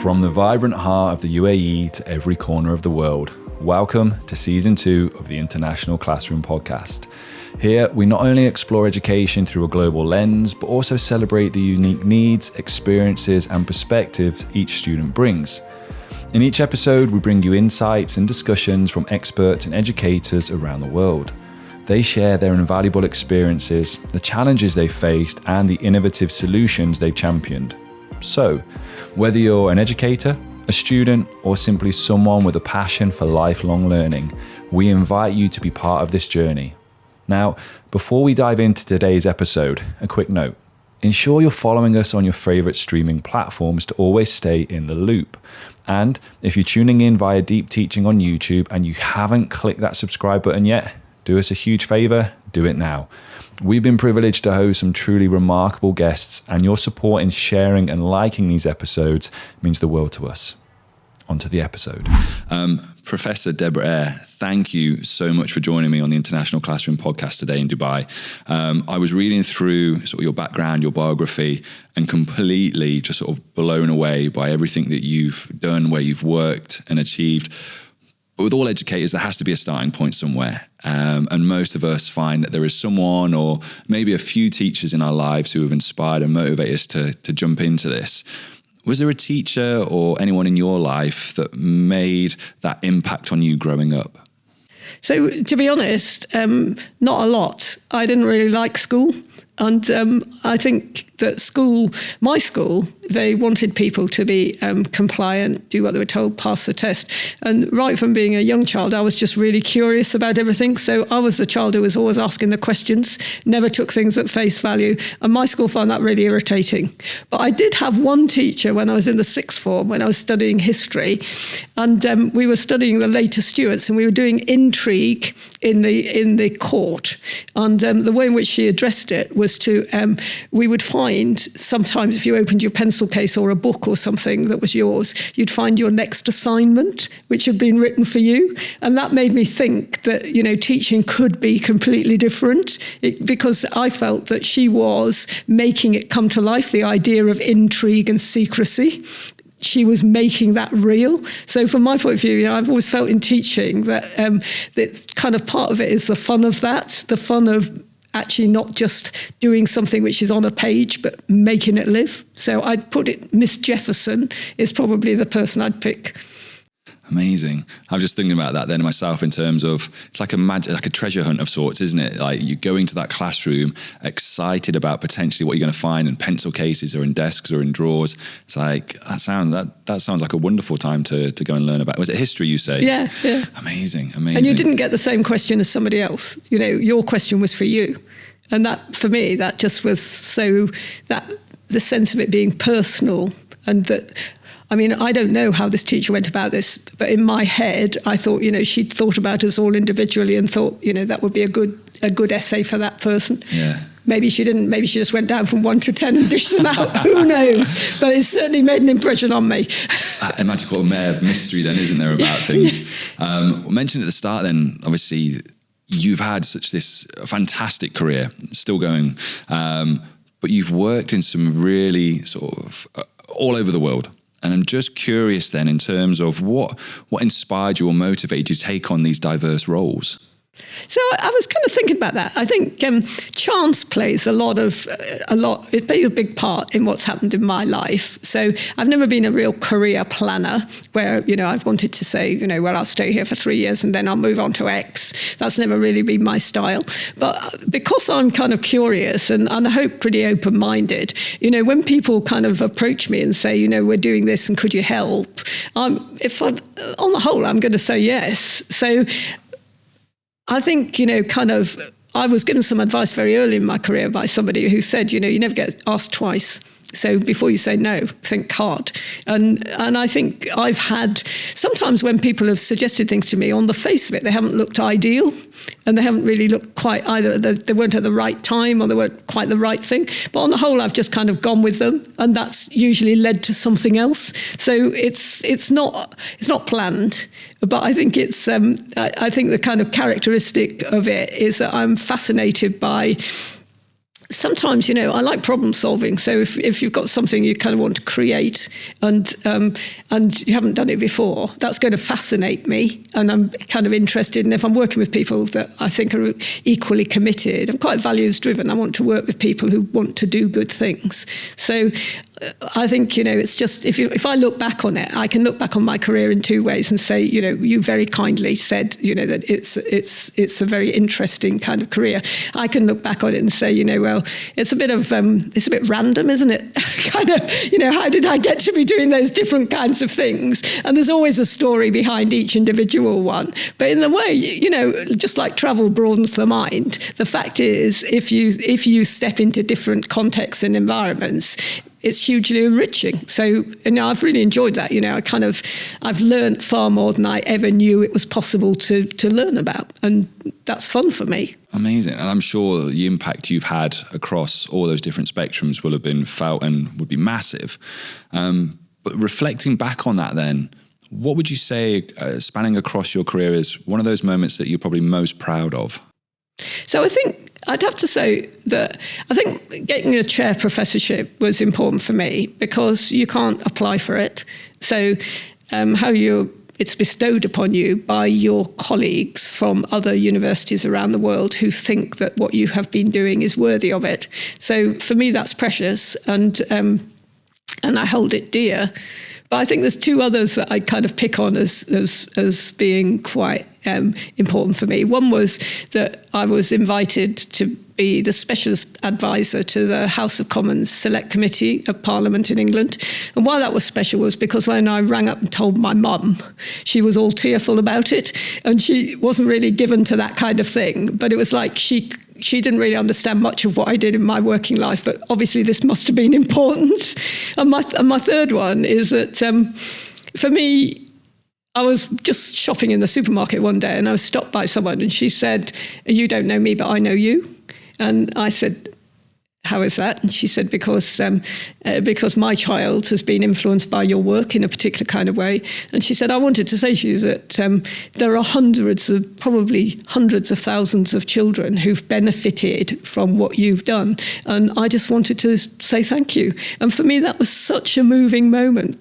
From the vibrant heart of the UAE to every corner of the world, welcome to Season 2 of the International Classroom Podcast. Here, we not only explore education through a global lens, but also celebrate the unique needs, experiences, and perspectives each student brings. In each episode, we bring you insights and discussions from experts and educators around the world. They share their invaluable experiences, the challenges they've faced, and the innovative solutions they've championed. So, whether you're an educator, a student, or simply someone with a passion for lifelong learning, we invite you to be part of this journey. Now, before we dive into today's episode, a quick note. Ensure you're following us on your favorite streaming platforms to always stay in the loop. And if you're tuning in via Deep Teaching on YouTube and you haven't clicked that subscribe button yet, do us a huge favor, do it now. We've been privileged to host some truly remarkable guests, and your support in sharing and liking these episodes means the world to us. On to the episode. Professor Deborah Eyre, thank you so much for joining me on the International Classroom Podcast today in Dubai. I was reading through sort of your background, your biography, and completely just sort of blown away by everything that you've done, where you've worked and achieved. But with all educators, there has to be a starting point somewhere. And most of us find that there is someone or maybe a few teachers in our lives who have inspired and motivated us to jump into this. Was there a teacher or anyone in your life that made that impact on you growing up? So, to be honest, not a lot. I didn't really like school. And I think that my school, they wanted people to be compliant, do what they were told, pass the test. And right from being a young child, I was just really curious about everything. So I was the child who was always asking the questions, never took things at face value. And my school found that really irritating. But I did have one teacher when I was in the sixth form, when I was studying history. And we were studying the later Stuarts, and we were doing intrigue in the court. And the way in which she addressed it was we would find sometimes if you opened your pencil case or a book or something that was yours, you'd find your next assignment, which had been written for you. And that made me think that, teaching could be completely different because I felt that she was making it come to life, the idea of intrigue and secrecy. She was making that real. So from my point of view, I've always felt in teaching that kind of part of it is the fun of that, the fun of actually not just doing something which is on a page, but making it live. So I'd put it, Miss Jefferson is probably the person I'd pick. Amazing. I was just thinking about that then myself in terms of, it's like a treasure hunt of sorts, isn't it? Like you go into that classroom excited about potentially what you're going to find in pencil cases or in desks or in drawers. It's like, that sounds like a wonderful time to go and learn about. Was it history you say? Yeah. Amazing. And you didn't get the same question as somebody else. Your question was for you. And that, for me, that just was so, that the sense of it being personal and that, I don't know how this teacher went about this, but in my head, I thought, she'd thought about us all individually and thought, that would be a good essay for that person. Yeah. Maybe she didn't. Maybe she just went down from 1 to 10 and dished them out. Who knows? But it certainly made an impression on me. A magical air of mystery then, isn't there, about things? Mentioned at the start then, obviously, you've had this fantastic career, still going, but you've worked in some really sort of all over the world. And I'm just curious then in terms of what inspired you or motivated you to take on these diverse roles? So I was kind of thinking about that. I think chance plays it plays a big part in what's happened in my life. So I've never been a real career planner where, I've wanted to say, I'll stay here for 3 years and then I'll move on to X. That's never really been my style. But because I'm kind of curious and I hope pretty open-minded, when people kind of approach me and say, we're doing this and could you help? On the whole, I'm going to say yes. So I think, I was given some advice very early in my career by somebody who said, you never get asked twice. So before you say no, think hard. And I think I've had, sometimes when people have suggested things to me, on the face of it, they haven't looked ideal. And they haven't really looked quite either, they weren't at the right time or they weren't quite the right thing. But on the whole, I've just kind of gone with them. And that's usually led to something else. So it's not planned. But I think it's, I think the kind of characteristic of it is that I'm fascinated by sometimes, you know, I like problem solving. So if you've got something you kind of want to create and you haven't done it before, that's going to fascinate me. And I'm kind of interested. And if I'm working with people that I think are equally committed, I'm quite values driven. I want to work with people who want to do good things. So I think, you know, it's just, if I look back on it, I can look back on my career in two ways and say, you know, you very kindly said, you know, that it's a very interesting kind of career. I can look back on it and say, you know, well, it's a bit random, isn't it? Kind of, you know, how did I get to be doing those different kinds of things? And there's always a story behind each individual one. But in the way, you know, just like travel broadens the mind, the fact is, if you step into different contexts and environments, it's hugely enriching. So, you know, I've really enjoyed that. You know, I've learned far more than I ever knew it was possible to learn about. And that's fun for me. Amazing. And I'm sure the impact you've had across all those different spectrums will have been felt and would be massive. But reflecting back on that then, what would you say, spanning across your career, is one of those moments that you're probably most proud of? So I think I'd have to say that I think getting a chair professorship was important for me because you can't apply for it. So it's bestowed upon you by your colleagues from other universities around the world who think that what you have been doing is worthy of it. So for me, that's precious, and I hold it dear. But I think there's two others that I kind of pick on as being quite important for me. One was that I was invited to be the specialist advisor to the House of Commons Select Committee of Parliament in England. And why that was special was because when I rang up and told my mum, she was all tearful about it, and she wasn't really given to that kind of thing. But it was like she didn't really understand much of what I did in my working life, but obviously this must have been important. And my third one is that for me, I was just shopping in the supermarket one day and I was stopped by someone and she said, "You don't know me, but I know you." And I said, "How is that?" And she said, because my child has been influenced by your work in a particular kind of way. And she said, "I wanted to say to you that there are probably hundreds of thousands of children who've benefited from what you've done. And I just wanted to say thank you." And for me, that was such a moving moment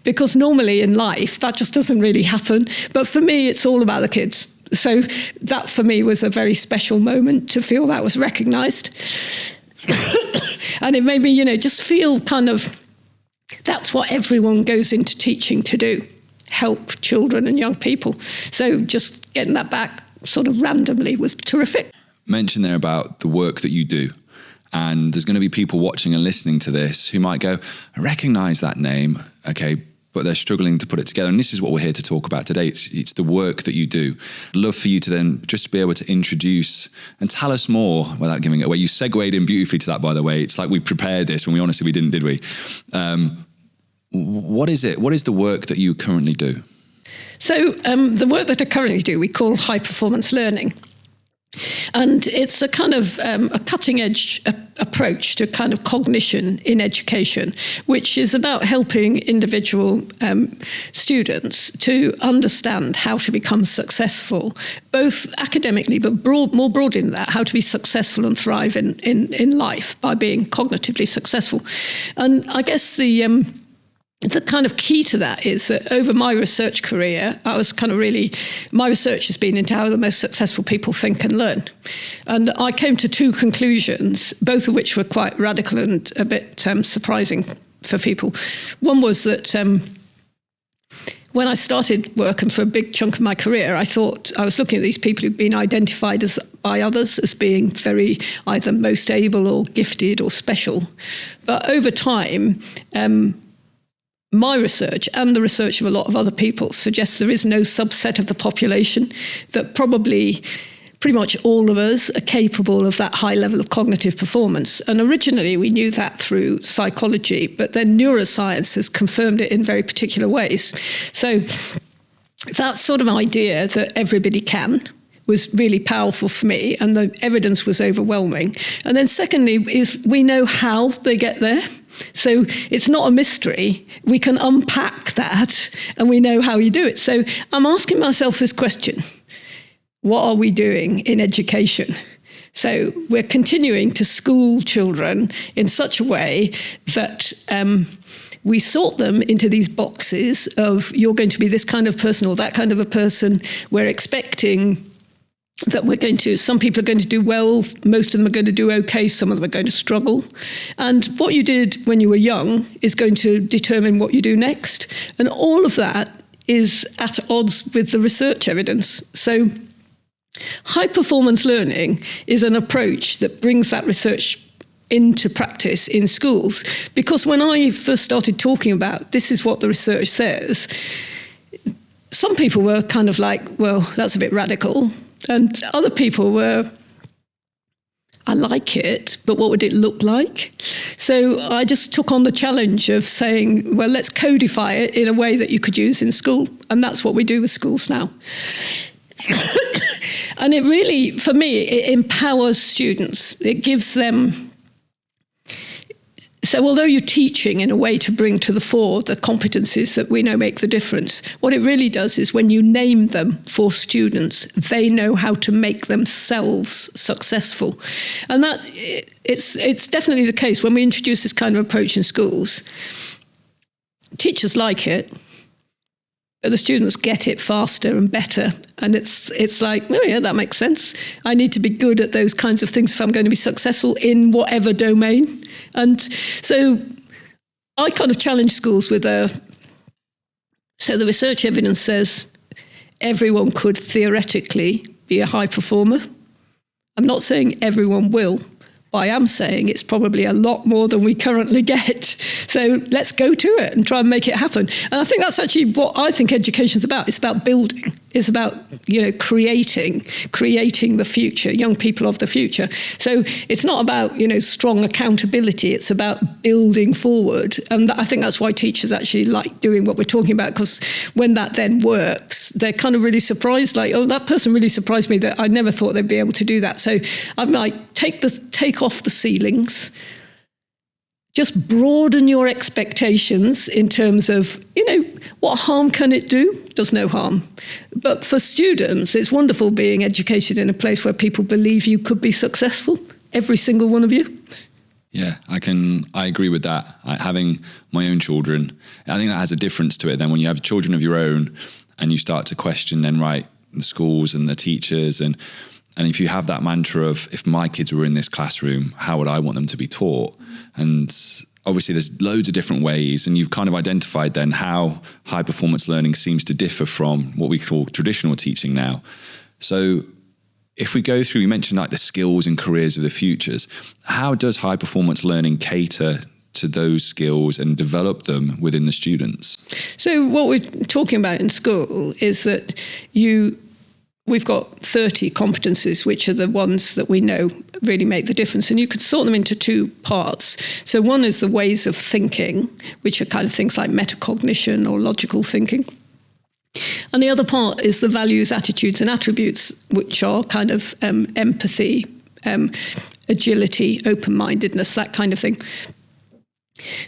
because normally in life, that just doesn't really happen. But for me, it's all about the kids. So that for me was a very special moment to feel that was recognised. And it made me, you know, just feel kind of, that's what everyone goes into teaching to do, help children and young people. So just getting that back sort of randomly was terrific. Mention there about the work that you do. And there's going to be people watching and listening to this who might go, "I recognise that name, okay, but they're struggling to put it together." And this is what we're here to talk about today. It's the work that you do. I'd love for you to then just be able to introduce and tell us more without giving it away. You segued in beautifully to that, by the way. It's like we prepared this when we honestly didn't, did we? What is it? What is the work that you currently do? So the work that I currently do, we call high performance learning. And it's a kind of a cutting edge approach to kind of cognition in education, which is about helping individual students to understand how to become successful, both academically, but more broadly than that, how to be successful and thrive in life by being cognitively successful. And I guess the kind of key to that is that over my research career, my research has been into how the most successful people think and learn. And I came to two conclusions, both of which were quite radical and a bit surprising for people. One was that when I started work, and for a big chunk of my career, I thought I was looking at these people who've been identified by others as being very either most able or gifted or special. But over time, my research and the research of a lot of other people suggests there is no subset of the population, that probably pretty much all of us are capable of that high level of cognitive performance. And originally we knew that through psychology, but then neuroscience has confirmed it in very particular ways. So that sort of idea that everybody can was really powerful for me, and the evidence was overwhelming. And then secondly is we know how they get there. So it's not a mystery. We can unpack that and we know how you do it. So I'm asking myself this question: what are we doing in education So we're continuing to school children in such a way that we sort them into these boxes of you're going to be this kind of person or that kind of a person. We're expecting that some people are going to do well, most of them are going to do okay, some of them are going to struggle. And what you did when you were young is going to determine what you do next. And all of that is at odds with the research evidence. So high performance learning is an approach that brings that research into practice in schools. Because when I first started talking about this is what the research says, some people were kind of like, well, that's a bit radical. And other people were, I like it, but what would it look like? So I just took on the challenge of saying, well, let's codify it in a way that you could use in school. And that's what we do with schools now. And it really, for me, it empowers students. It gives them... So although you're teaching in a way to bring to the fore the competencies that we know make the difference, what it really does is when you name them for students, they know how to make themselves successful. And that it's definitely the case when we introduce this kind of approach in schools. Teachers like it, but the students get it faster and better. And it's like, oh yeah, that makes sense. I need to be good at those kinds of things if I'm going to be successful in whatever domain. And so I kind of challenge schools with so the research evidence says everyone could theoretically be a high performer. I'm not saying everyone will, but I am saying it's probably a lot more than we currently get. So let's go to it and try and make it happen. And I think that's actually what I think education is about. It's about building. It's about, creating the future, young people of the future. So it's not about, strong accountability. It's about building forward. And I think that's why teachers actually like doing what we're talking about, because when that then works, they're kind of really surprised, like, oh, that person really surprised me that I never thought they'd be able to do that. So I'm like, take off the ceilings. Just broaden your expectations in terms of, what harm can it do? Does no harm. But for students, it's wonderful being educated in a place where people believe you could be successful, every single one of you. Yeah, I agree with that. Having my own children, I think that has a difference to it. Then when you have children of your own and you start to question then, right, the schools and the teachers and if you have that mantra of, if my kids were in this classroom, how would I want them to be taught? And obviously there's loads of different ways, and you've kind of identified then how high performance learning seems to differ from what we call traditional teaching now. So if we go through, you mentioned like the skills and careers of the futures, how does high performance learning cater to those skills and develop them within the students? So what we're talking about in school is that we've got 30 competencies, which are the ones that we know really make the difference. And you could sort them into two parts. So one is the ways of thinking, which are kind of things like metacognition or logical thinking. And the other part is the values, attitudes, and attributes, which are kind of empathy, agility, open-mindedness, that kind of thing.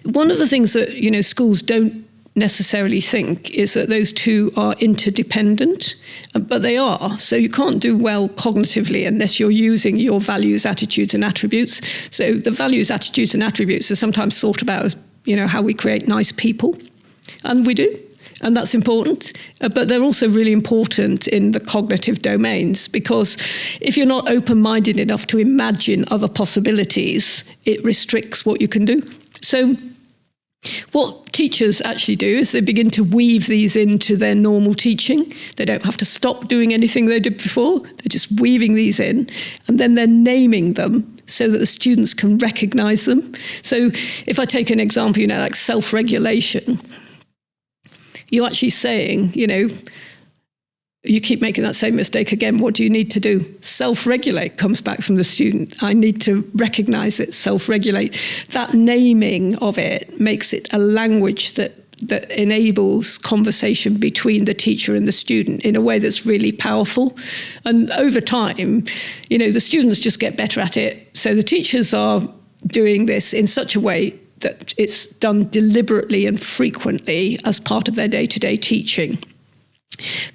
One of the things that, schools don't necessarily think is that those two are interdependent, but they are. So you can't do well cognitively unless you're using your values, attitudes, and attributes. So the values, attitudes, and attributes are sometimes thought about as, how we create nice people. And we do. And that's important. But they're also really important in the cognitive domains, because if you're not open-minded enough to imagine other possibilities, it restricts what you can do. So what teachers actually do is they begin to weave these into their normal teaching. They don't have to stop doing anything they did before. They're just weaving these in, and then they're naming them so that the students can recognize them. So if I take an example, like self-regulation, you're actually saying, you keep making that same mistake again. What do you need to do? Self-regulate comes back from the student. I need to recognize it, self-regulate. That naming of it makes it a language that enables conversation between the teacher and the student in a way that's really powerful. And over time, the students just get better at it. So the teachers are doing this in such a way that it's done deliberately and frequently as part of their day-to-day teaching.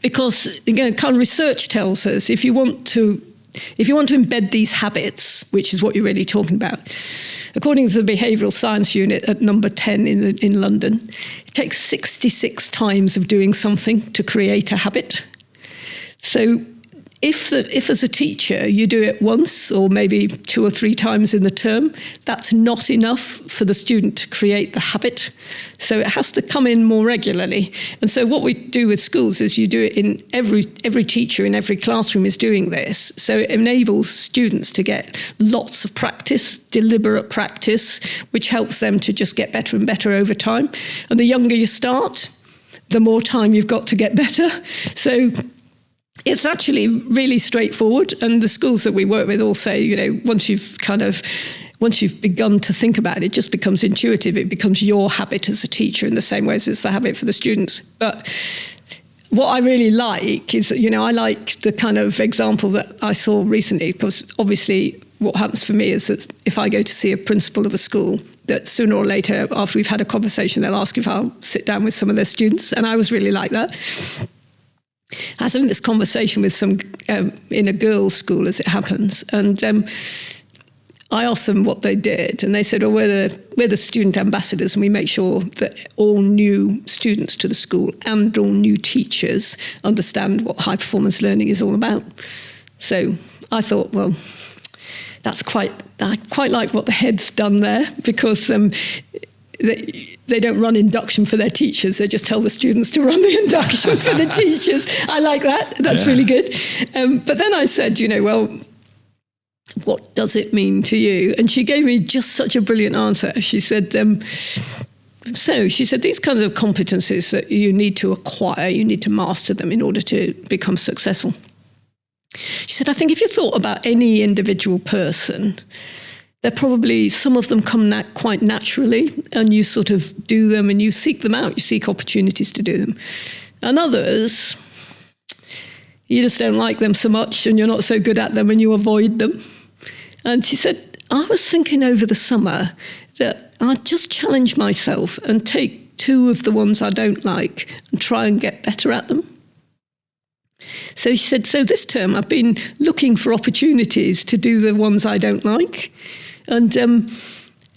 Because, kind of research tells us if you want to if you want to embed these habits, which is what you're really talking about, according to the behavioural science unit at number 10 in London, it takes 66 times of doing something to create a habit. So if as a teacher you do it once or maybe 2 or 3 times in the term, that's not enough for the student to create the habit. So it has to come in more regularly. And so what we do with schools is you do it in every teacher in every classroom is doing this. So it enables students to get lots of practice, deliberate practice, which helps them to just get better and better over time. And the younger you start, the more time you've got to get better. So it's actually really straightforward, and the schools that we work with all say, once you've begun to think about it, it just becomes intuitive. It becomes your habit as a teacher in the same way as it's the habit for the students. But what I really like is, I like the kind of example that I saw recently, because obviously what happens for me is that if I go to see a principal of a school, that sooner or later, after we've had a conversation, they'll ask if I'll sit down with some of their students, and I was really like that. I was having this conversation with some in a girls' school, as it happens, and I asked them what they did, and they said, we're the student ambassadors, and we make sure that all new students to the school and all new teachers understand what high-performance learning is all about. So I thought, well, I quite like what the head's done there, because they don't run induction for their teachers. They just tell the students to run the induction for the teachers. I like that. That's really good. But then I said, well, what does it mean to you? And she gave me just such a brilliant answer. She said, these kinds of competencies that you need to acquire, you need to master them in order to become successful. She said, I think if you thought about any individual person, they're probably, some of them come quite naturally, and you sort of do them and you seek them out. You seek opportunities to do them. And others, you just don't like them so much and you're not so good at them and you avoid them. And she said, I was thinking over the summer that I'd just challenge myself and take 2 of the ones I don't like and try and get better at them. So she said, so this term I've been looking for opportunities to do the ones I don't like. And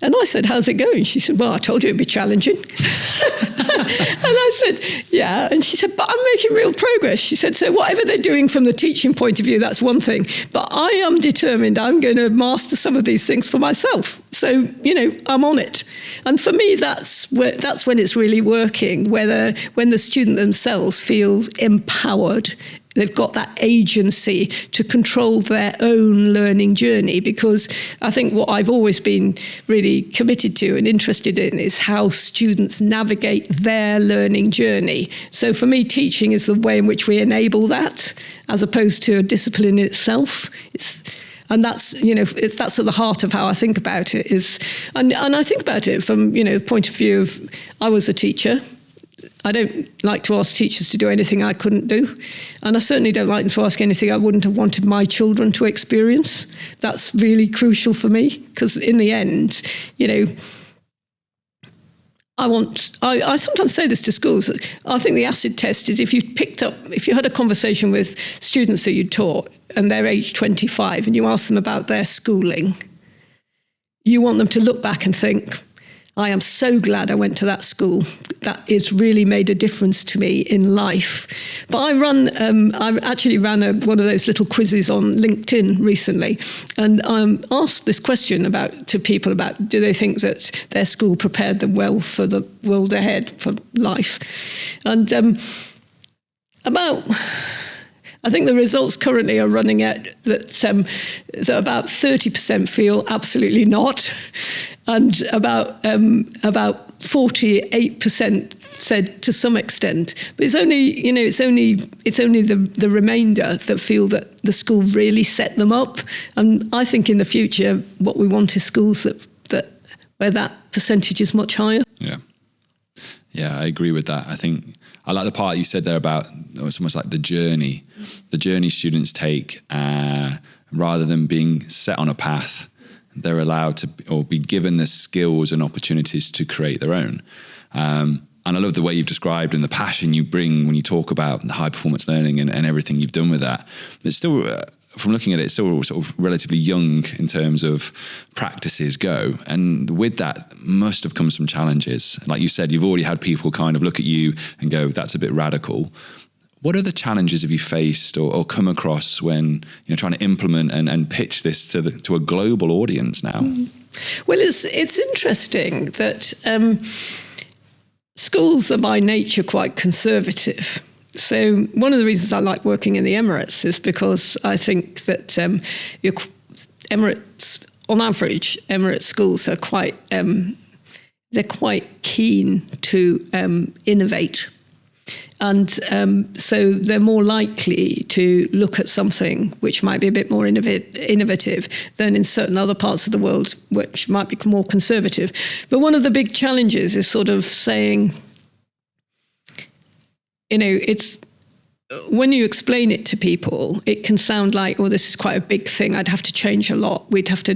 I said, how's it going? She said, well, I told you it'd be challenging. And I said, yeah. And she said, but I'm making real progress. She said, so whatever they're doing from the teaching point of view, that's one thing. But I am determined I'm going to master some of these things for myself. So, I'm on it. And for me, that's when it's really working, when the student themselves feel empowered. They've got that agency to control their own learning journey, because I think what I've always been really committed to and interested in is how students navigate their learning journey. So for me, teaching is the way in which we enable that, as opposed to a discipline in itself. And that's, that's at the heart of how I think about it. And I think about it from, the point of view of, I was a teacher. I don't like to ask teachers to do anything I couldn't do. And I certainly don't like to ask anything I wouldn't have wanted my children to experience. That's really crucial for me, because in the end, I sometimes say this to schools. I think the acid test is if you had a conversation with students that you taught and they're age 25 and you ask them about their schooling, you want them to look back and think, I am so glad I went to that school. That has really made a difference to me in life. But I actually ran one of those little quizzes on LinkedIn recently, and asked this question to people about, do they think that their school prepared them well for the world ahead, for life? And I think the results currently are running at that about 30% feel absolutely not, and about 48% said to some extent. But it's only the remainder that feel that the school really set them up. And I think in the future, what we want is schools where that percentage is much higher. Yeah, I agree with that. I think I like the part you said there about it's almost like the journey students take, rather than being set on a path. They're allowed to, or be given the skills and opportunities to create their own. And I love the way you've described and the passion you bring when you talk about the high performance learning and everything you've done with that. But still, from looking at it, it's still sort of relatively young in terms of practices go. And with that must have come some challenges. Like you said, you've already had people kind of look at you and go, that's a bit radical. What other challenges have you faced or come across when trying to implement and pitch this to a global audience now? Well, it's interesting that schools are by nature quite conservative. So one of the reasons I like working in the Emirates is because I think that Emirates, on average, Emirates schools are quite keen to innovate. And so they're more likely to look at something which might be a bit more innovative than in certain other parts of the world, which might be more conservative. But one of the big challenges is sort of saying, it's when you explain it to people, it can sound like, oh, this is quite a big thing. I'd have to change a lot. We'd have to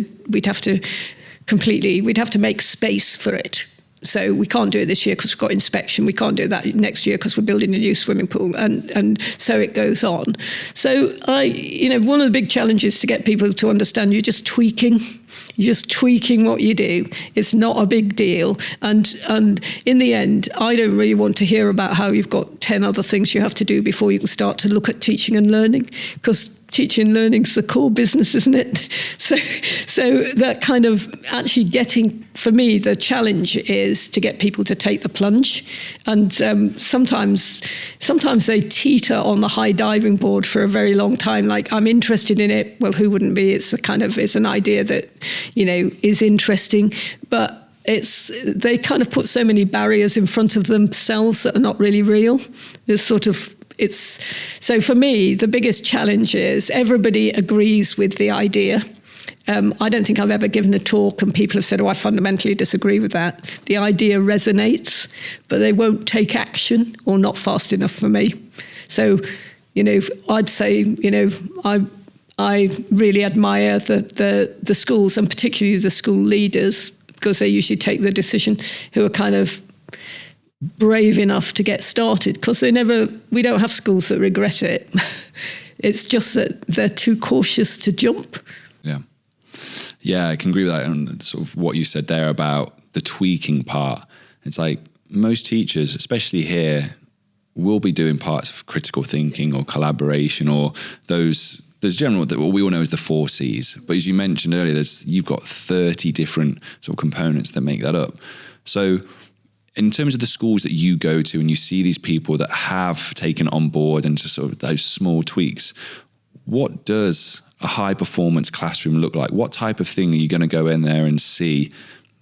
make space for it. So we can't do it this year because we've got inspection. We can't do that next year because we're building a new swimming pool, and so it goes on. So one of the big challenges to get people to understand you're just tweaking what you do. It's not a big deal. And in the end, I don't really want to hear about how you've got 10 other things you have to do before you can start to look at teaching and learning, because teaching and learning is the core business, isn't it? So that kind of actually getting, for me, the challenge is to get people to take the plunge. And sometimes they teeter on the high diving board for a very long time. Like, I'm interested in it. Well, who wouldn't be? It's an idea that, is interesting, but they kind of put so many barriers in front of themselves that are not really real. So for me, the biggest challenge is everybody agrees with the idea. I don't think I've ever given a talk and people have said, oh, I fundamentally disagree with that. The idea resonates, but they won't take action, or not fast enough for me. So, I'd say, I really admire the schools, and particularly the school leaders, because they usually take the decision, who are kind of brave enough to get started, because we don't have schools that regret it. It's just that they're too cautious to jump. Yeah, I can agree with that. And sort of what you said there about the tweaking part. It's like most teachers, especially here, will be doing parts of critical thinking or collaboration or there's general, what we all know is the 4 C's. But as you mentioned earlier, you've got 30 different sort of components that make that up. So in terms of the schools that you go to and you see these people that have taken on board and just sort of those small tweaks, what does a high performance classroom look like? What type of thing are you going to go in there and see,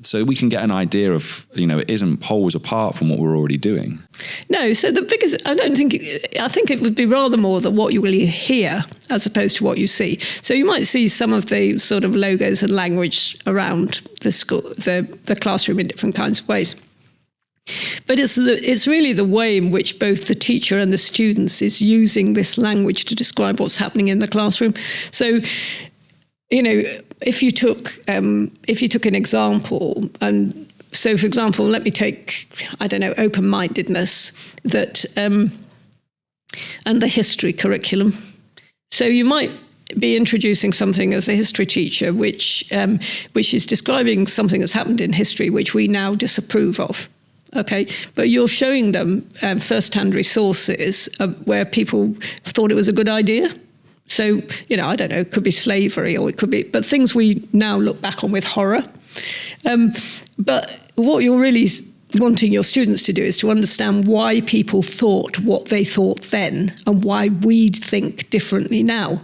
so we can get an idea of, it isn't poles apart from what we're already doing? No, so the biggest, I think it would be rather more that what you will hear as opposed to what you see. So you might see some of the sort of logos and language around the school, the classroom in different kinds of ways. But it's really the way in which both the teacher and the students is using this language to describe what's happening in the classroom. So, if you took an example, and so for example, let me take, open-mindedness, and the history curriculum. So you might be introducing something as a history teacher, which is describing something that's happened in history, which we now disapprove of. Okay, but you're showing them first-hand resources where people thought it was a good idea. So, it could be slavery, or it could be, but things we now look back on with horror. But what you're really wanting your students to do is to understand why people thought what they thought then and why we think differently now.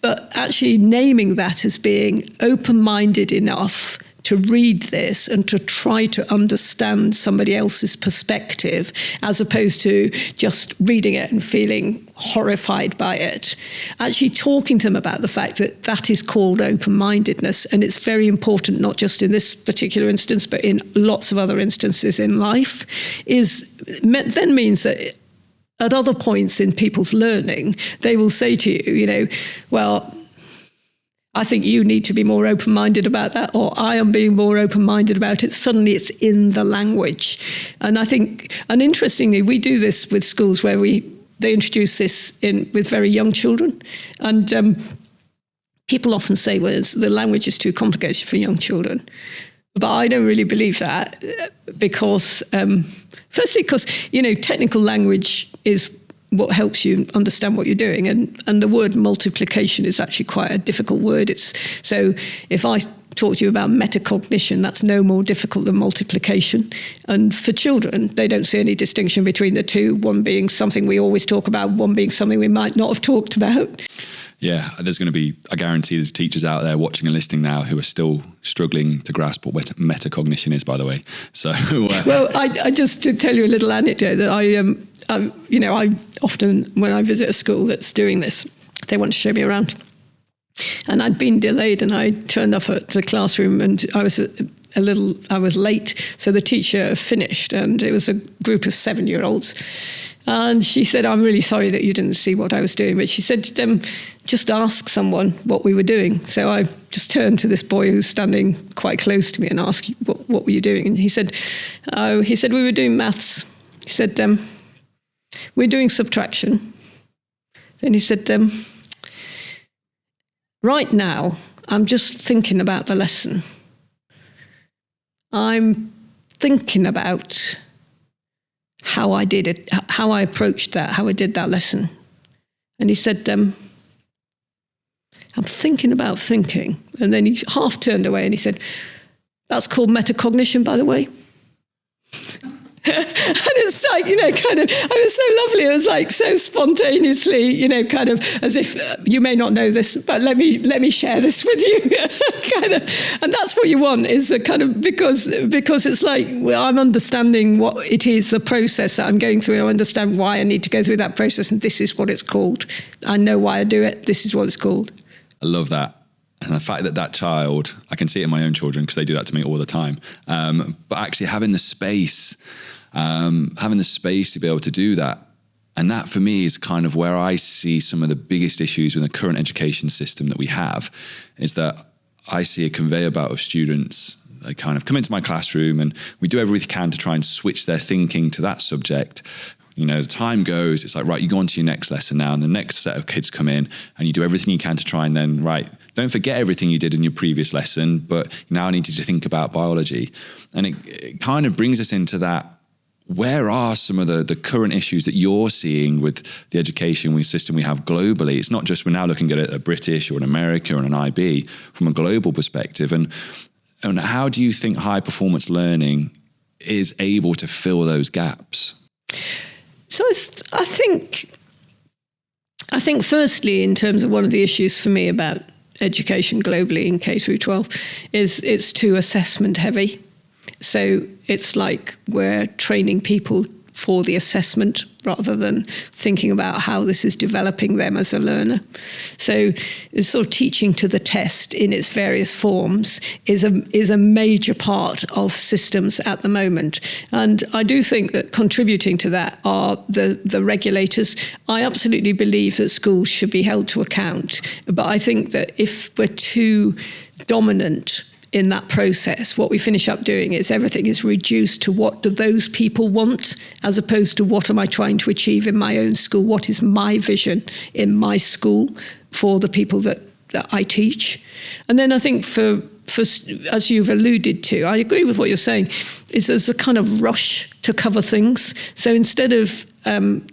But actually naming that as being open-minded enough to read this and to try to understand somebody else's perspective, as opposed to just reading it and feeling horrified by it. Actually talking to them about the fact that that is called open-mindedness, and it's very important, not just in this particular instance, but in lots of other instances in life, then means that at other points in people's learning, they will say to you, well, I think you need to be more open-minded about that, or I am being more open-minded about it. Suddenly it's in the language. And I think, and interestingly, we do this with schools where they introduce this with very young children. And people often say, well, the language is too complicated for young children. But I don't really believe that because, firstly, because, technical language is what helps you understand what you're doing. And the word multiplication is actually quite a difficult word. So if I talk to you about metacognition, that's no more difficult than multiplication. And for children, they don't see any distinction between the two, one being something we always talk about, one being something we might not have talked about. Yeah, there's going to be, I guarantee there's teachers out there watching and listening now who are still struggling to grasp what metacognition is, by the way. So, well, I just to tell you a little anecdote that I often, when I visit a school that's doing this, they want to show me around. And I'd been delayed and I turned up at the classroom and I was late. So the teacher finished and it was a group of 7-year-olds. And she said, I'm really sorry that you didn't see what I was doing. But she said, just ask someone what we were doing. So I just turned to this boy who's standing quite close to me and asked, what were you doing? And he said, we were doing maths. He said, we're doing subtraction. Then he said, right now, I'm just thinking about the lesson. I'm thinking about how I did it, how I approached that, how I did that lesson. And he said, I'm thinking about thinking. And then he half turned away and he said, that's called metacognition, by the way. And it's like, it was so lovely. It was like so spontaneously, kind of as if you may not know this, but let me share this with you. And that's what you want is a kind of, because it's like, well, I'm understanding what it is, the process that I'm going through. I understand why I need to go through that process. And this is what it's called. I know why I do it. This is what it's called. I love that. And the fact that child, I can see it in my own children because they do that to me all the time. But actually having the space to be able to do that. And that for me is kind of where I see some of the biggest issues with the current education system that we have, is that I see a conveyor belt of students. They kind of come into my classroom and we do everything we can to try and switch their thinking to that subject. The time goes, it's like, right, you go on to your next lesson now, and the next set of kids come in and you do everything you can to try and then, right, don't forget everything you did in your previous lesson, but now I need you to think about biology. And it kind of brings us into that, where are some of the current issues that you're seeing with the education system we have globally? It's not just we're now looking at a British or an American or an IB from a global perspective. And how do you think high performance learning is able to fill those gaps? So I think firstly, in terms of one of the issues for me about education globally in K through 12 is it's too assessment heavy. So it's like we're training people for the assessment rather than thinking about how this is developing them as a learner. So it's sort of teaching to the test in its various forms is a major part of systems at the moment. And I do think that contributing to that are the regulators. I absolutely believe that schools should be held to account. But I think that if we're too dominant in that process, what we finish up doing is everything is reduced to what do those people want, as opposed to what am I trying to achieve in my own school? What is my vision in my school for the people that I teach? And then I think for as you've alluded to, I agree with what you're saying, is there's a kind of rush to cover things. So instead of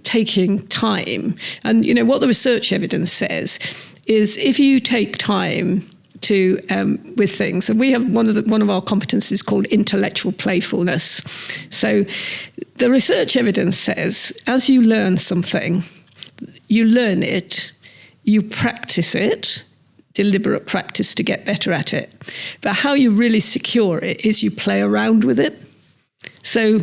taking time, and what the research evidence says is if you take time to with things, and we have one of our competencies called intellectual playfulness. So the research evidence says as you learn something, you learn it, you practice it, deliberate practice to get better at it. But how you really secure it is you play around with it. So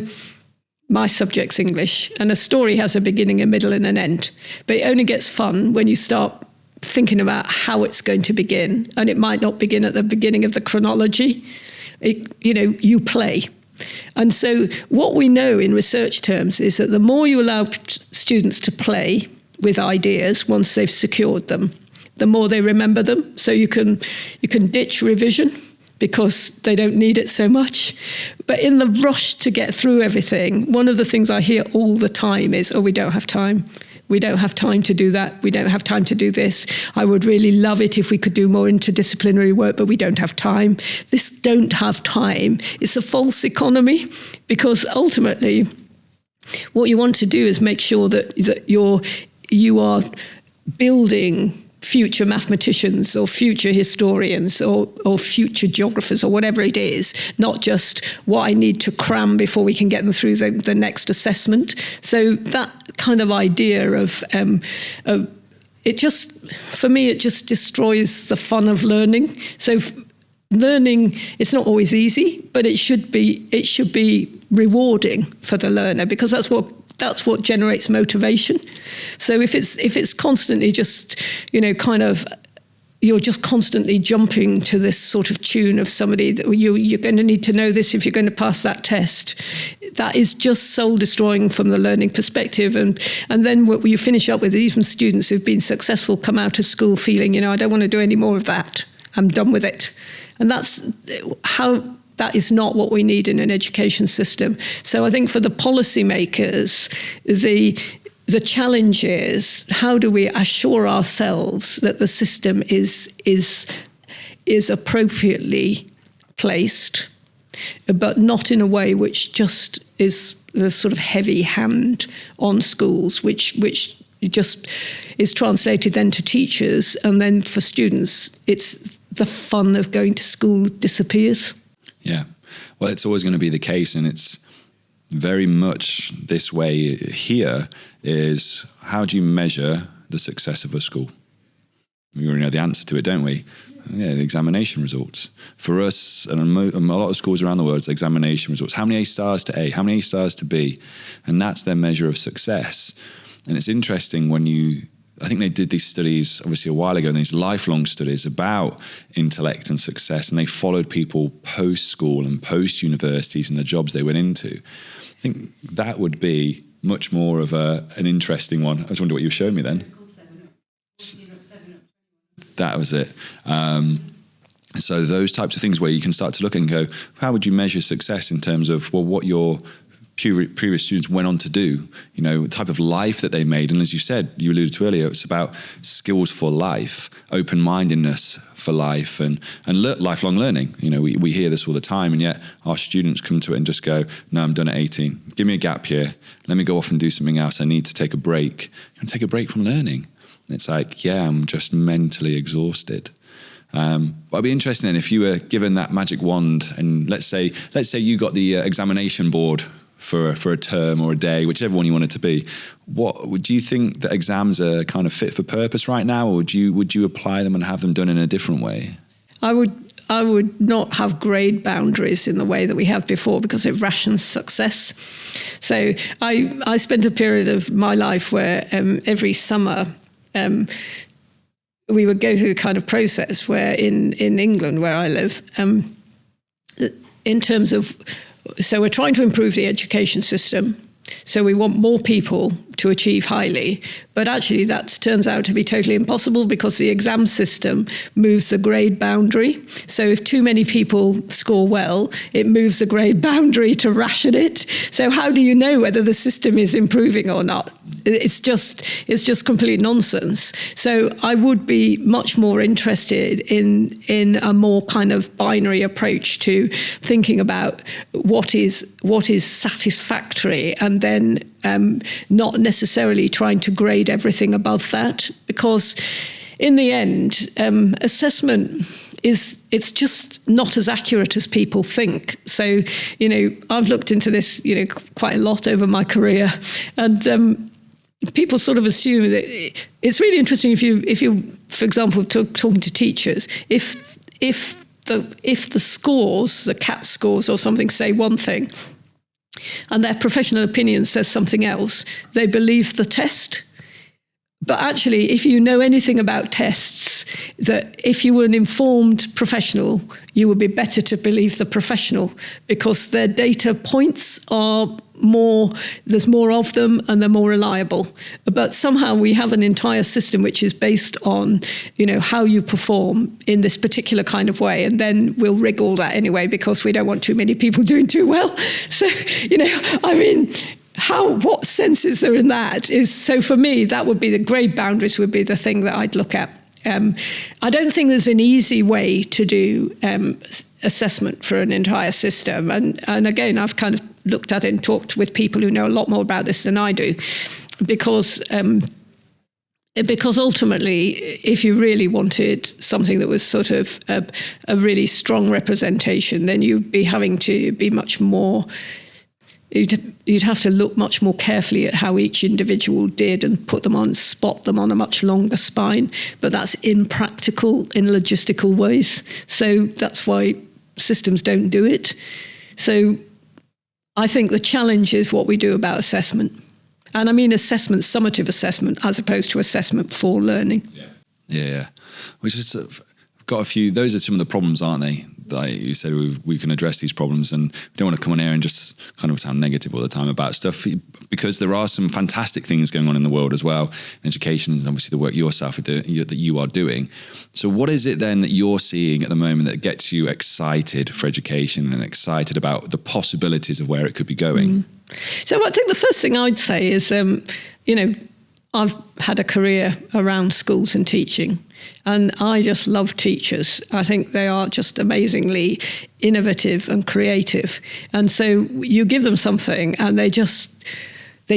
my subject's English, and a story has a beginning, a middle, and an end. But it only gets fun when you start thinking about how it's going to begin, and it might not begin at the beginning of the chronology. You play. And so what we know in research terms is that the more you allow students to play with ideas once they've secured them, the more they remember them. So you can ditch revision because they don't need it so much. But in the rush to get through everything, one of the things I hear all the time is, we don't have time. We don't have time to do that. We don't have time to do this. I would really love it if we could do more interdisciplinary work, but we don't have time. This don't have time, it's a false economy, because ultimately what you want to do is make sure that you are building future mathematicians or future historians or future geographers or whatever it is, not just what I need to cram before we can get them through the next assessment. So that kind of idea of it just, for me, it just destroys the fun of learning. So learning, it's not always easy, but it should be rewarding for the learner, because that's what generates motivation. So if it's constantly just, you're just constantly jumping to this sort of tune of somebody that you're going to need to know this if you're going to pass that test, that is just soul destroying from the learning perspective. And then what you finish up with, even students who've been successful come out of school feeling, I don't want to do any more of that. I'm done with it. And that is not what we need in an education system. So I think for the policymakers, the challenge is, how do we assure ourselves that the system is appropriately placed, but not in a way which just is the sort of heavy hand on schools, which just is translated then to teachers, and then for students, it's the fun of going to school disappears. Yeah, well, it's always going to be the case, and it's very much this way here, is how do you measure the success of a school? We already know the answer to it, don't we? Yeah, the examination results. For us, and a lot of schools around the world, it's examination results. How many A stars to A? How many A stars to B? And that's their measure of success. And it's interesting when I think they did these studies obviously a while ago, and these lifelong studies about intellect and success, and they followed people post-school and post-universities and the jobs they went into. I think that would be much more of an interesting one. I was wondering what you were showing me then. It's called 7 Up. That was it. So those types of things where you can start to look and go, how would you measure success in terms of, well, what your previous students went on to do, the type of life that they made. And as you said, you alluded to earlier, it's about skills for life, open-mindedness for life, and lifelong learning. We hear this all the time, and yet our students come to it and just go, no, I'm done at 18. Give me a gap year. Let me go off and do something else. I need to take a break. And take a break from learning. And it's like, yeah, I'm just mentally exhausted. But it'd be interesting then if you were given that magic wand, and let's say you got the examination board for a term or a day, whichever one you want it to be. What do you think that exams are kind of fit for purpose right now, or would you apply them and have them done in a different way? I would not have grade boundaries in the way that we have before, because it rations success. So I spent a period of my life where every summer we would go through a kind of process where in England, where I live, in terms of, so we're trying to improve the education system. So we want more people to achieve highly, but actually that turns out to be totally impossible, because the exam system moves the grade boundary. So if too many people score well, it moves the grade boundary to ration it. So how do you know whether the system is improving or not? It's just complete nonsense. So I would be much more interested in a more kind of binary approach to thinking about what is satisfactory, and then not necessarily trying to grade everything above that, because in the end, assessment it's just not as accurate as people think. So, I've looked into this, quite a lot over my career, and people sort of assume that it's really interesting if you, for example, talking to teachers, if the scores, the CAT scores or something, say one thing, and their professional opinion says something else, they believe the test. But actually, if you know anything about tests, that if you were an informed professional, you would be better to believe the professional, because their data points are more, there's more of them and they're more reliable. But somehow we have an entire system which is based on, how you perform in this particular kind of way. And then we'll wriggle that anyway, because we don't want too many people doing too well. So, what sense is there in that? So for me, that would be the grade boundaries would be the thing that I'd look at. I don't think there's an easy way to do assessment for an entire system. And again, I've kind of looked at it and talked with people who know a lot more about this than I do, because ultimately, if you really wanted something that was sort of a really strong representation, then you'd be having to be much more. You'd have to look much more carefully at how each individual did and spot them on a much longer spine. But that's impractical in logistical ways. So that's why systems don't do it. So I think the challenge is what we do about assessment. And I mean assessment, summative assessment, as opposed to assessment for learning. Yeah. Which is got a few, those are some of the problems, aren't they? Like you said, we can address these problems, and we don't want to come on air and just kind of sound negative all the time about stuff, because there are some fantastic things going on in the world as well, in education, and obviously the work that you are doing. So what is it then that you're seeing at the moment that gets you excited for education and excited about the possibilities of where it could be going? So I think the first thing I'd say is, I've had a career around schools and teaching, and I just love teachers. I think they are just amazingly innovative and creative. And so you give them something and they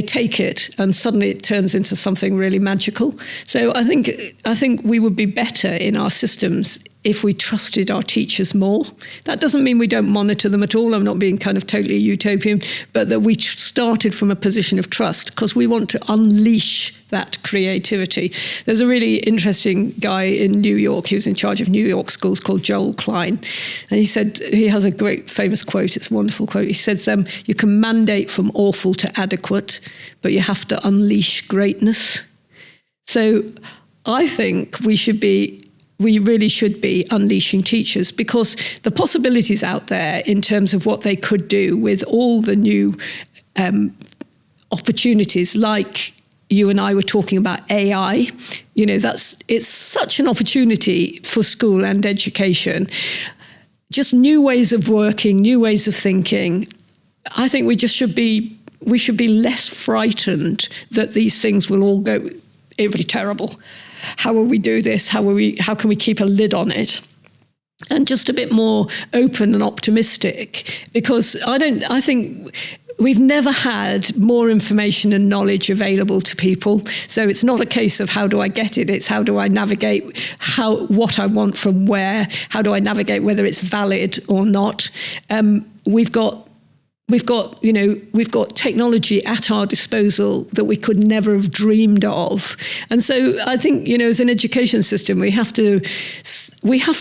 take it, and suddenly it turns into something really magical. So I think we would be better in our systems if we trusted our teachers more. That doesn't mean we don't monitor them at all. I'm not being kind of totally utopian, but that we started from a position of trust, because we want to unleash that creativity. There's a really interesting guy in New York. He was in charge of New York schools, called Joel Klein. And he said, he has a great famous quote. It's a wonderful quote. He says, you can mandate from awful to adequate, but you have to unleash greatness. So I think we really should be unleashing teachers, because the possibilities out there in terms of what they could do with all the new opportunities, like you and I were talking about AI, it's such an opportunity for school and education. Just new ways of working, new ways of thinking. I think we should be less frightened that these things will all go, it'll be terrible. How will we do this? How can we keep a lid on it? And just a bit more open and optimistic, because I think we've never had more information and knowledge available to people. So it's not a case of how do I get it? It's how do I navigate what I want from where? How do I navigate whether it's valid or not? We've got technology at our disposal that we could never have dreamed of. And so I think, as an education system, we have to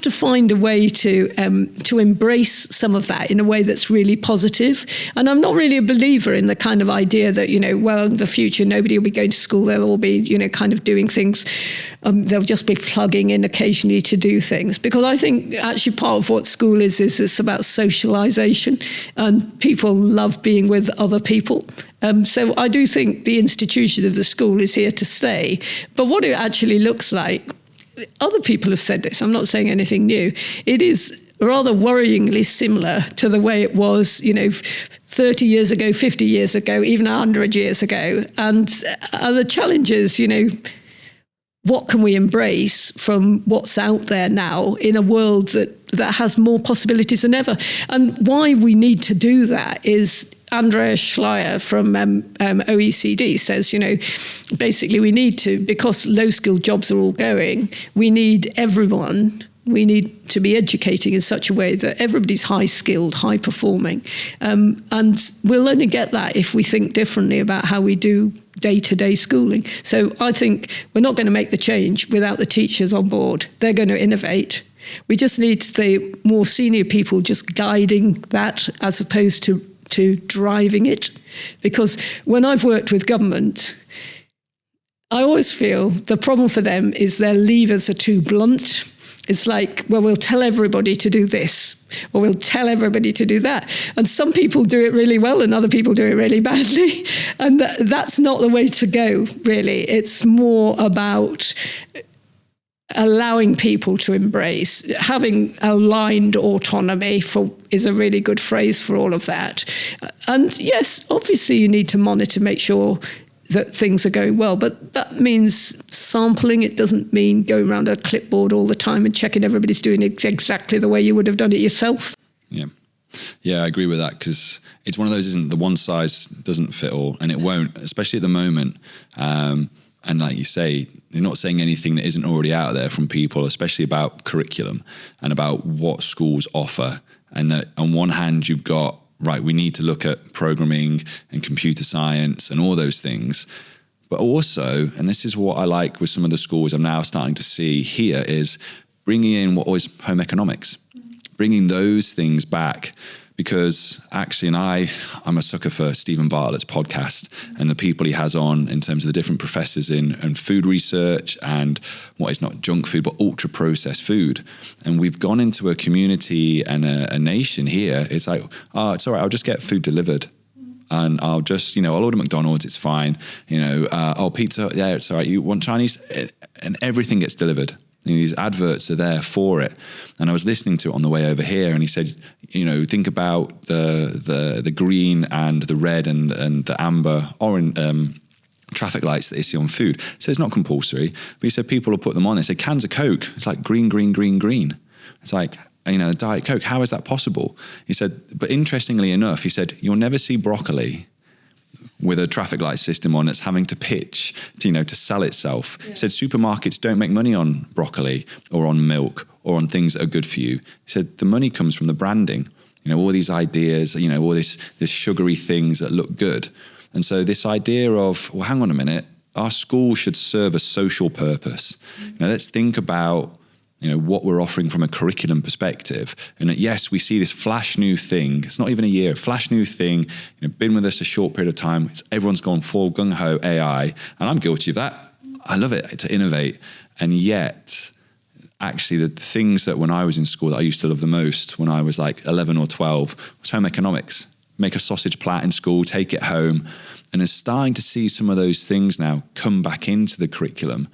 find a way to embrace some of that in a way that's really positive. And I'm not really a believer in the kind of idea that, in the future, nobody will be going to school. They'll all be, kind of doing things. They'll just be plugging in occasionally to do things. Because I think actually part of what school is it's about socialization, and people love being with other people. So I do think the institution of the school is here to stay. But what it actually looks like, other people have said this, I'm not saying anything new, it is rather worryingly similar to the way it was, 30 years ago, 50 years ago, even 100 years ago. And the challenge is, what can we embrace from what's out there now in a world that has more possibilities than ever? And why we need to do that is Andreas Schleier from OECD says, basically we need to, because low-skilled jobs are all going, we need everyone. We need to be educating in such a way that everybody's high-skilled, high-performing. And we'll only get that if we think differently about how we do day-to-day schooling. So I think we're not going to make the change without the teachers on board. They're going to innovate. We just need the more senior people just guiding that as opposed to driving it. Because when I've worked with government, I always feel the problem for them is their levers are too blunt. It's like, well, we'll tell everybody to do this, or we'll tell everybody to do that. And some people do it really well and other people do it really badly. And that's not the way to go, really. It's more about allowing people to embrace, having aligned autonomy for a really good phrase for all of that. And yes, obviously you need to monitor, make sure that things are going well, but that means sampling. It doesn't mean going around a clipboard all the time and checking everybody's doing it exactly the way you would have done it yourself. Yeah, I agree with that, because it's one of those, isn't the one size doesn't fit all, and it won't, especially at the moment. And like you say, you're not saying anything that isn't already out there from people, especially about curriculum and about what schools offer. And that on one hand, you've got, right, we need to look at programming and computer science and all those things. But also, and this is what I like with some of the schools I'm now starting to see here, is bringing in what was home economics, bringing those things back. Because actually, and I'm a sucker for Stephen Bartlett's podcast and the people he has on in terms of the different professors in food research and what is not junk food, but ultra processed food. And we've gone into a community and a nation here. It's like, oh, it's all right, I'll just get food delivered. And I'll just, I'll order McDonald's, it's fine. Pizza, yeah, it's all right. You want Chinese? And everything gets delivered. These adverts are there for it. And I was listening to it on the way over here, and he said, think about the green and the red and the amber orange traffic lights that they see on food. So it's not compulsory, but he said people will put them on. They said cans of Coke, it's like green, green, green, green. It's like, Diet Coke, how is that possible? He said, but interestingly enough, he said, you'll never see broccoli with a traffic light system on that's having to pitch to sell itself. Yeah. He said supermarkets don't make money on broccoli or on milk or on things that are good for you. He said the money comes from the branding, all these ideas, all this sugary things that look good. And so this idea of, well, hang on a minute, our school should serve a social purpose. Let's think about what we're offering from a curriculum perspective. And that, yes, we see this flash new thing. It's not even a year, flash new thing, been with us a short period of time. Everyone's gone full gung-ho AI. And I'm guilty of that. I love it to innovate. And yet, actually, the things that when I was in school that I used to love the most when I was like 11 or 12 was home economics. Make a sausage plat in school, take it home. And it's starting to see some of those things now come back into the curriculum.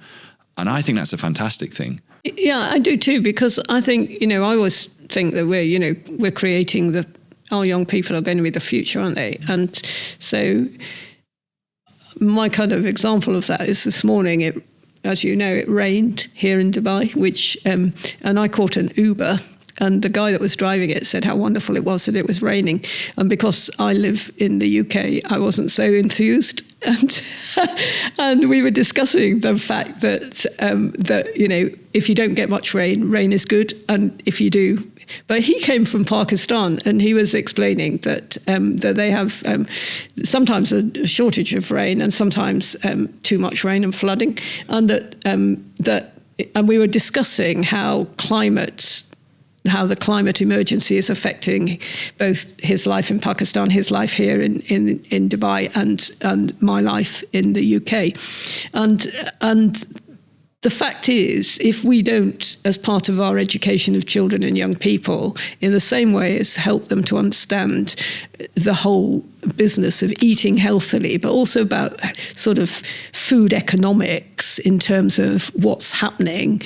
And I think that's a fantastic thing. Yeah, I do too, because I think, I always think that we're creating our young people are going to be the future, aren't they? And so my kind of example of that is this morning, as you know, it rained here in Dubai, and I caught an Uber. And the guy that was driving it said how wonderful it was that it was raining. And because I live in the UK, I wasn't so enthused. And we were discussing the fact that if you don't get much rain is good. And if you do, but he came from Pakistan, and he was explaining that they have sometimes a shortage of rain and sometimes too much rain and flooding, and and we were discussing how the climate emergency is affecting both his life in Pakistan, his life here in Dubai, and my life in the UK. And the fact is, if we don't, as part of our education of children and young people, in the same way as help them to understand the whole business of eating healthily, but also about sort of food economics in terms of what's happening,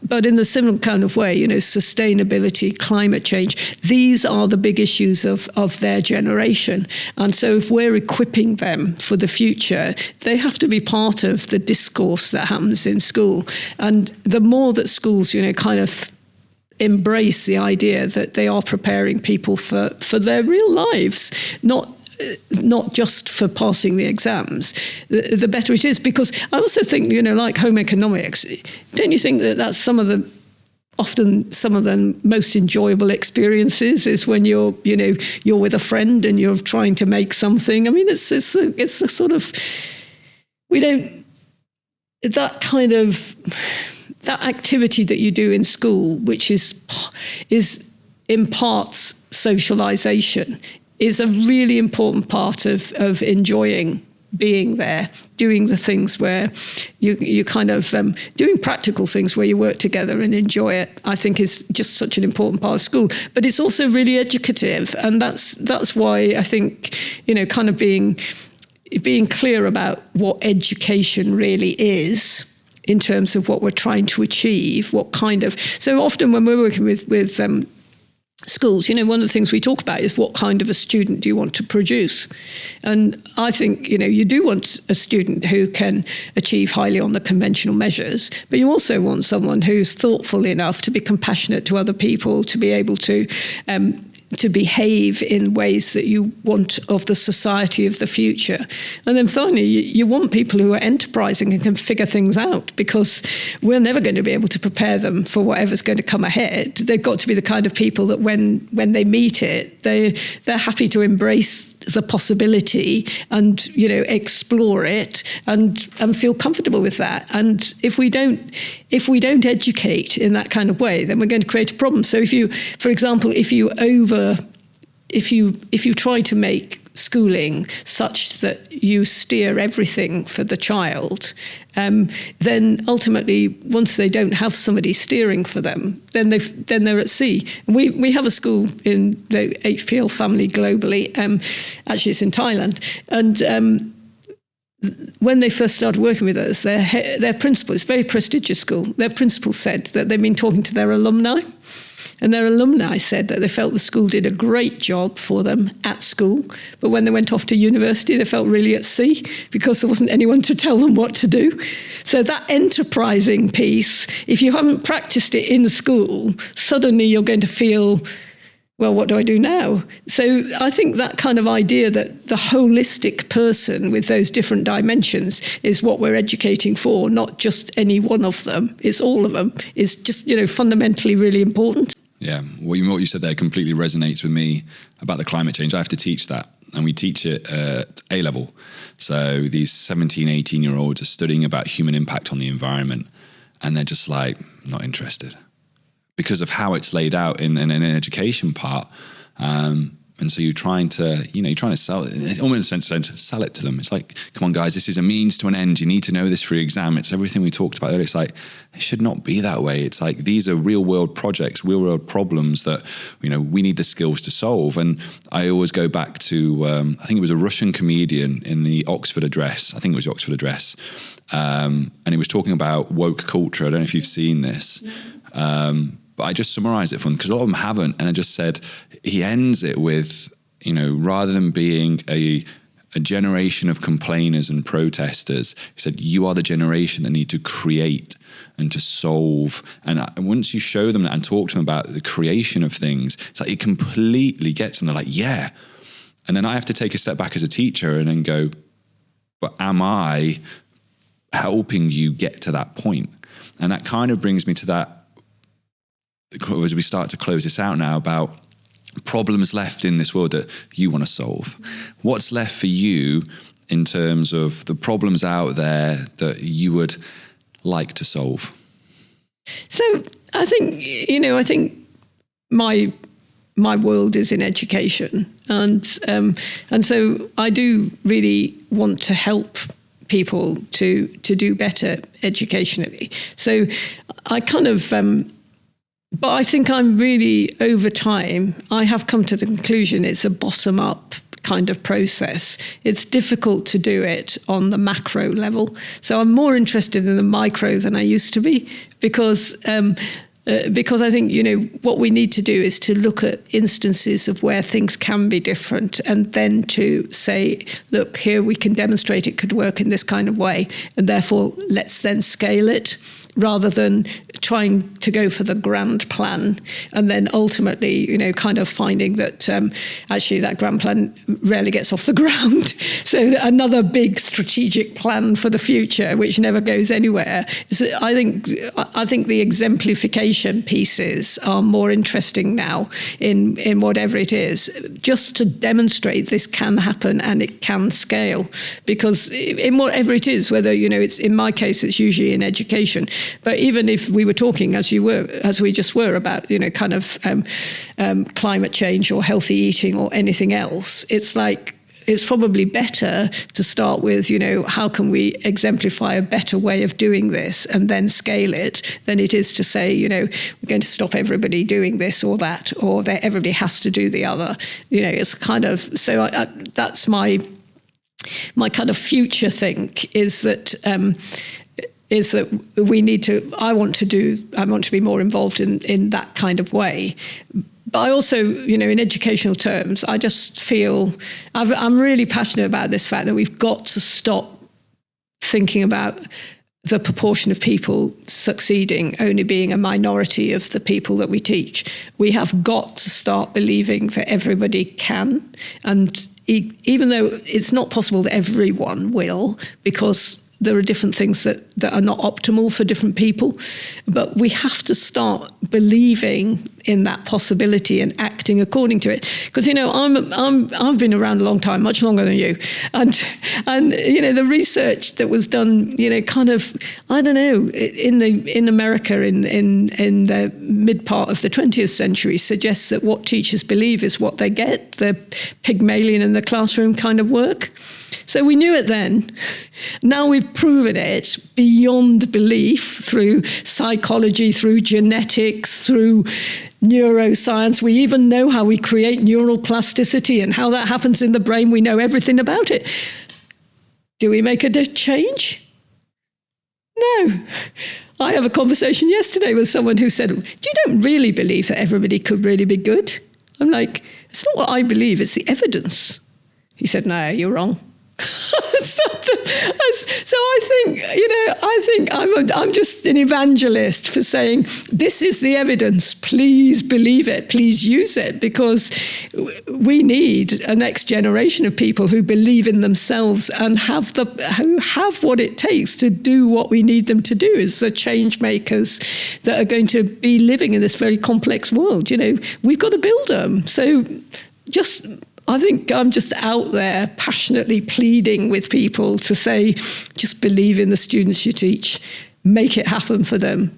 but in the similar kind of way, sustainability, climate change, these are the big issues of their generation. And so if we're equipping them for the future, they have to be part of the discourse that happens in school. And the more that schools, kind of embrace the idea that they are preparing people for their real lives, not just for passing the exams, the better it is. Because I also think, like home economics, don't you think that that's often some of the most enjoyable experiences is when you're with a friend and you're trying to make something. I mean, it's a sort of, that activity that you do in school, which is imparts socialization, is a really important part of enjoying being there, doing the things where you kind of doing practical things where you work together and enjoy it. I think is just such an important part of school, but it's also really educative, and that's why I think kind of being clear about what education really is in terms of what we're trying to achieve, what kind of. So often when we're working with schools, one of the things we talk about is what kind of a student do you want to produce? And I think, you do want a student who can achieve highly on the conventional measures, but you also want someone who's thoughtful enough to be compassionate to other people, to be able to behave in ways that you want of the society of the future. And then finally, you want people who are enterprising and can figure things out, because we're never going to be able to prepare them for whatever's going to come ahead. They've got to be the kind of people that when they meet it, they're happy to embrace the possibility and, explore it and feel comfortable with that. And if we don't educate in that kind of way, then we're going to create a problem. So if you, for example, if you try to make schooling such that you steer everything for the child, then ultimately, once they don't have somebody steering for them, then they're at sea. And we have a school in the HPL family globally. Actually, it's in Thailand, and when they first started working with us, their principal, it's a very prestigious school, their principal said that they've been talking to their alumni. And their alumni said that they felt the school did a great job for them at school, but when they went off to university, they felt really at sea because there wasn't anyone to tell them what to do. So that enterprising piece, if you haven't practiced it in school, suddenly you're going to feel, well, what do I do now? So I think that kind of idea that the holistic person with those different dimensions is what we're educating for, not just any one of them. It's all of them. It's just, fundamentally really important. Yeah, what you said there completely resonates with me about the climate change. I have to teach that, and we teach it at A level. So these 17, 18-year-olds are studying about human impact on the environment, and they're just like, not interested, because of how it's laid out in an education part. And so you're trying to sell it, almost in a sense, sell it to them. It's like, come on, guys, this is a means to an end. You need to know this for your exam. It's everything we talked about earlier. It's like, it should not be that way. It's like, these are real world projects, real world problems that, we need the skills to solve. And I always go back to, I think it was a Russian comedian in the Oxford Address. I think it was the Oxford Address. And he was talking about woke culture. I don't know if you've seen this. But I just summarised it for them because a lot of them haven't. And I just said, he ends it with, rather than being a generation of complainers and protesters, he said, you are the generation that need to create and to solve. And once you show them that and talk to them about the creation of things, it's like it completely gets them. They're like, yeah. And then I have to take a step back as a teacher and then go, but am I helping you get to that point? And that kind of brings me to that, as we start to close this out now, about problems left in this world that you want to solve. What's left for you in terms of the problems out there that you would like to solve? So I think, my world is in education, and so I do really want to help people to do better educationally. So I kind of but I think I'm really, over time, I have come to the conclusion it's a bottom-up kind of process. It's difficult to do it on the macro level. So I'm more interested in the micro than I used to be, because I think, what we need to do is to look at instances of where things can be different, and then to say, look, here we can demonstrate it could work in this kind of way, and therefore let's then scale it, rather than trying to go for the grand plan and then ultimately, kind of finding that actually that grand plan rarely gets off the ground. So another big strategic plan for the future, which never goes anywhere. So I think the exemplification pieces are more interesting now in whatever it is, just to demonstrate this can happen and it can scale. Because in whatever it is, whether, it's, in my case, it's usually in education, but even if we were talking, as we just were, about, kind of climate change or healthy eating or anything else, it's like, it's probably better to start with, how can we exemplify a better way of doing this and then scale it, than it is to say, we're going to stop everybody doing this or that, or that everybody has to do the other. It's kind of, so that's my kind of future think, is that is that I want to be more involved in that kind of way. But I also, in educational terms, I just feel I'm really passionate about this fact that we've got to stop thinking about the proportion of people succeeding only being a minority of the people that we teach. We have got to start believing that everybody can. And even though it's not possible that everyone will, because there are different things that are not optimal for different people, but we have to start believing in that possibility and acting according to it. Because I've been around a long time, much longer than you, and the research that was done, kind of, I don't know, in America in the mid part of the 20th century suggests that what teachers believe is what they get, the Pygmalion in the classroom kind of work. So we knew it then. Now we've proven it beyond belief through psychology, through genetics, through neuroscience. We even know how we create neural plasticity and how that happens in the brain. We know everything about it. Do we make a change? No. I have a conversation yesterday with someone who said, you don't really believe that everybody could really be good? I'm like, it's not what I believe, it's the evidence. He said, no, you're wrong. So I think I'm just an evangelist for saying this is the evidence. Please believe it. Please use it, because we need a next generation of people who believe in themselves and who have what it takes to do what we need them to do as the change makers that are going to be living in this very complex world. We've got to build them. So I think I'm just out there passionately pleading with people to say, just believe in the students you teach, make it happen for them.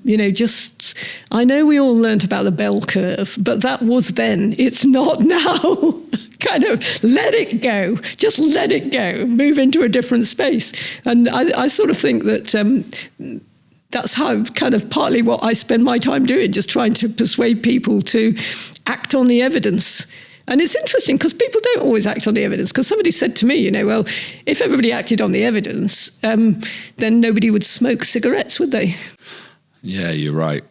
I know we all learned about the bell curve, but that was then. It's not now. Kind of let it go. Just let it go. Move into a different space. And I sort of think that that's how kind of partly what I spend my time doing, just trying to persuade people to act on the evidence. And it's interesting because people don't always act on the evidence, because somebody said to me, well, if everybody acted on the evidence, then nobody would smoke cigarettes, would they? Yeah, you're right.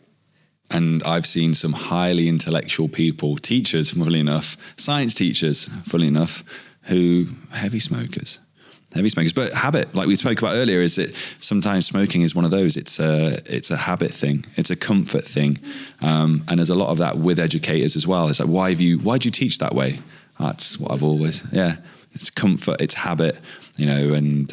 And I've seen some highly intellectual people, teachers, funnily enough, science teachers, funnily enough, who heavy smokers. But habit, like we spoke about earlier, is that sometimes smoking is one of those. It's a habit thing. It's a comfort thing. And there's a lot of that with educators as well. It's like, why do you teach that way? That's what I've always, it's comfort, it's habit, and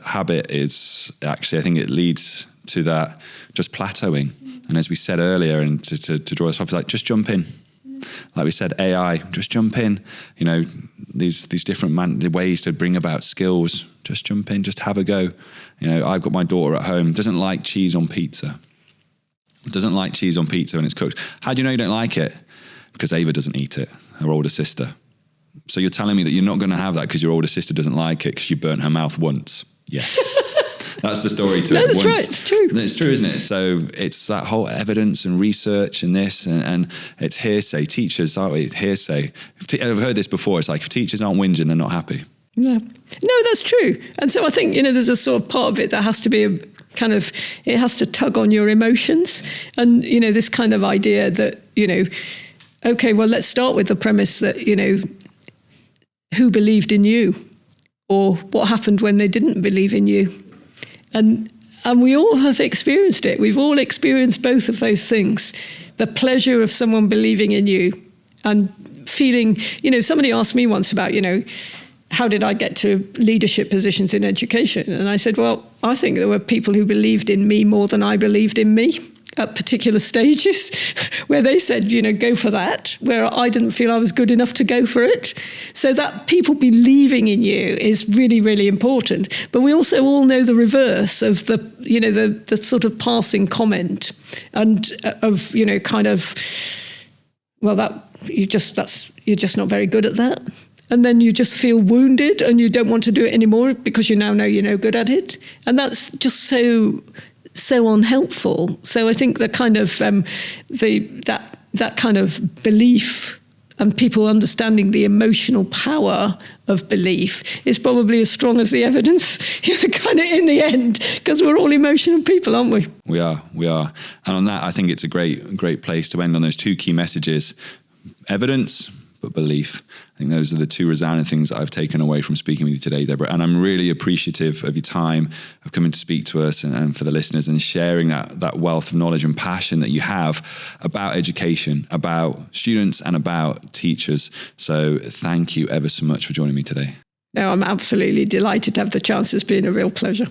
habit is actually, I think it leads to that just plateauing. And as we said earlier, and to draw us off, like, just jump in. Like we said, AI, just jump in. These different ways to bring about skills. Just jump in, just have a go. I've got my daughter at home, doesn't like cheese on pizza. Doesn't like cheese on pizza when it's cooked. How do you know you don't like it? Because Ava doesn't eat it, her older sister. So you're telling me that you're not going to have that because your older sister doesn't like it because she burnt her mouth once? Yes. That's the story to it. That's right, it's true. It's true, isn't it? So it's that whole evidence and research and this, and it's hearsay. Teachers, aren't we? Hearsay. I've heard this before. It's like, if teachers aren't whinging, they're not happy. No, that's true. And so I think, there's a sort of part of it that has to be it has to tug on your emotions. And, this kind of idea that, okay, well, let's start with the premise that, who believed in you, or what happened when they didn't believe in you. And we all have experienced it. We've all experienced both of those things. The pleasure of someone believing in you and feeling, somebody asked me once about, how did I get to leadership positions in education? And I said, well, I think there were people who believed in me more than I believed in me at particular stages, where they said, go for that, where I didn't feel I was good enough to go for it. So that people believing in you is really, really important. But we also all know the reverse of the sort of passing comment and of, you're just not very good at that. And then you just feel wounded and you don't want to do it anymore because you now know you're no good at it. And that's just so unhelpful. So I think the kind of that kind of belief and people understanding the emotional power of belief is probably as strong as the evidence, kind of in the end, because we're all emotional people, aren't we? We are. And on that, I think it's a great place to end on those two key messages: evidence, but belief. I think those are the two resounding things that I've taken away from speaking with you today, Deborah. And I'm really appreciative of your time, of coming to speak to us, and for the listeners, and sharing that wealth of knowledge and passion that you have about education, about students, and about teachers. So thank you ever so much for joining me today. No, I'm absolutely delighted to have the chance. It's been a real pleasure.